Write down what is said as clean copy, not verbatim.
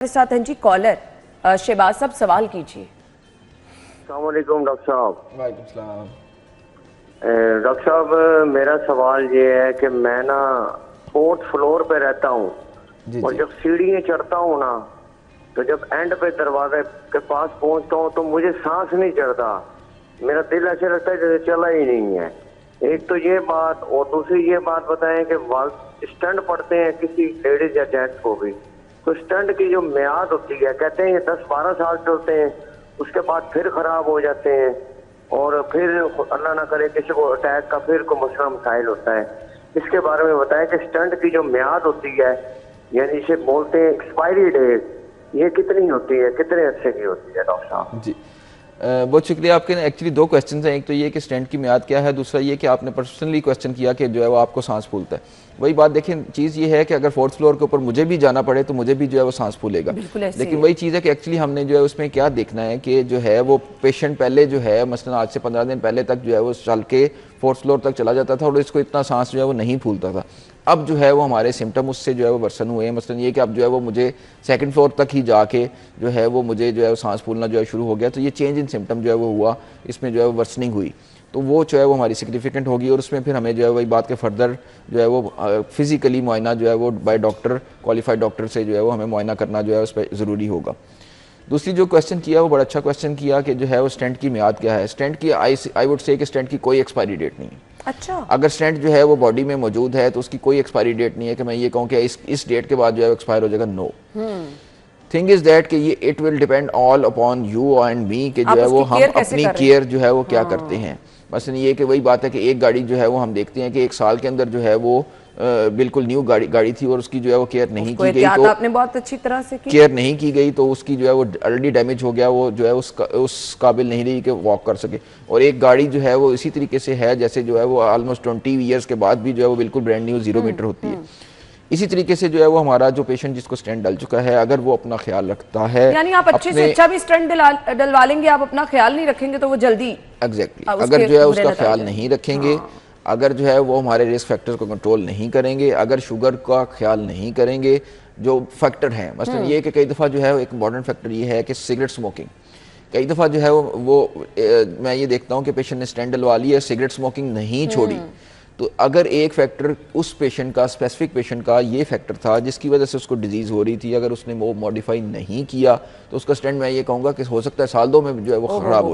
साथ हैं जी कॉलर शहबाज साहब, सवाल कीजिए। अस्सलाम वालेकुम डॉक्टर साहब। वालेकुम सलाम। डॉक्टर साहब, मेरा सवाल ये है कि मैं ना 4th फ्लोर पे रहता हूँ और जब सीढ़ियाँ चढ़ता हूँ ना, तो जब एंड पे दरवाजे के पास पहुँचता हूँ तो मुझे सांस नहीं चढ़ता। मेरा दिल ऐसे लगता है जैसे चला ही नहीं है। एक तो ये बात, और दूसरी ये बात बताएं कि स्टंट पड़ते हैं किसी लेडीज या जेंट्स को भी, तो स्टंट की जो मियाद होती है, कहते हैं ये 10-12 साल चलते हैं, उसके बाद फिर खराब हो जाते हैं और फिर अल्लाह ना करे किसी को अटैक का फिर कोई मसला मसाइल होता है। इसके बारे में बताएं कि स्टंट की जो मियाद होती है, यानी इसे बोलते हैं एक्सपायरी डेट, ये कितनी होती है, कितने अरसे की होती है डॉक्टर साहब? जी, बहुत शुक्रिया। आपके एक्चुअली दो क्वेश्चन हैं। एक तो ये कि स्टेंट की मियाद क्या है, दूसरा ये कि आपने पर्सनली क्वेश्चन किया कि जो है वो आपको सांस फूलता है। वही बात देखें, चीज़ ये है कि अगर 4th फ्लोर के ऊपर मुझे भी जाना पड़े तो मुझे भी जो है वो सांस फूलेगा। लेकिन वही चीज़ है कि एक्चुअली हमने जो है उसमें क्या देखना है कि जो है वो पेशेंट पहले जो है मसलन आज से 15 दिन पहले तक जो है वो चल के 4th फ्लोर तक चला जाता था और इसको इतना सांस जो है वो नहीं फूलता था। अब जो है वो हमारे सिम्टम उससे जो है वो वर्सन हुए हैं। मसलन ये कि अब जो है वो मुझे 2nd फ्लोर तक ही जाके जो है वो मुझे जो है वो सांस फूलना जो है शुरू हो गया। तो ये चेंज इन सिम्टम जो है वो हुआ, इसमें जो है वो वर्सनिंग हुई, तो वो जो है वो हमारी सिग्निफिकेंट होगी और उसमें फिर हमें जो है वही बात के फर्दर जो है वो फिजिकली मुआयना जो है वो बाय डॉक्टर, क्वालिफाइड डॉक्टर से जो है वो हमें मुआयना करना जो है उस पर ज़रूरी होगा। दूसरी जो क्वेश्चन किया वो बड़ा अच्छा क्वेश्चन किया कि जो है वो स्टेंट की मियाद क्या है। स्टेंट की आई वुड से कि स्टेंट की कोई एक्सपायरी डेट नहीं है। अच्छा, अगर स्टेंट जो है वो बॉडी में मौजूद है तो उसकी कोई एक्सपायरी डेट नहीं है कि मैं ये कहूँ कि इस डेट के बाद जो है एक्सपायर हो जाएगा। नो, थिंग इज दैट कि ये it will depend all upon you and me कि जो है वो हम अपनी केयर जो है वो क्या करते हैं। मसलन ये कि वही बात है कि एक गाड़ी जो है वो हम देखते हैं कि 1 साल के अंदर जो है वो बिल्कुल न्यू गाड़ी थी और उसकी जो है वो केयर नहीं की गई, तो आपने बहुत अच्छी तरह से की, केयर नहीं की गई तो उसकी जो है वो ऑलरेडी डैमेज हो गया, वो जो है उस काबिल नहीं रही कि वॉक कर सके। और एक गाड़ी जो है वो इसी तरीके से है जैसे जो है वो ऑलमोस्ट 20 ईयर्स के बाद भी जो है वो बिल्कुल ब्रांड न्यू 0 मीटर होती है। इसी तरीके से जो है वो हमारा जो पेशेंट जिसको स्टेंट डल चुका है, अगर वो अपना ख्याल रखता है, यानी आप अच्छे से अच्छा भी स्टेंट डलवा लेंगे, आप अपना ख्याल नहीं रखेंगे तो वो जल्दी एग्जैक्टली अगर जो है उसका ख्याल नहीं रखेंगे, अगर जो है वो हमारे रिस्क फैक्टर्स को कंट्रोल नहीं करेंगे, अगर शुगर का ख्याल नहीं करेंगे, जो फैक्टर हैं मसलन ये कि कई दफ़ा जो है एक इम्पॉर्टेंट फैक्टर ये है कि सिगरेट स्मोकिंग, कई दफ़ा जो है मैं ये देखता हूँ कि पेशेंट ने स्टेंट डलवा ली है, सिगरेट स्मोकिंग नहीं छोड़ी, तो अगर एक फैक्टर उस पेशेंट का, स्पेसिफिक पेशेंट का ये फैक्टर था जिसकी वजह से उसको डिजीज़ हो रही थी, अगर उसने वो मॉडिफाई नहीं किया तो उसका स्टेंट मैं ये कहूँगा कि हो सकता है साल 2 में जो है वो ख़राब हो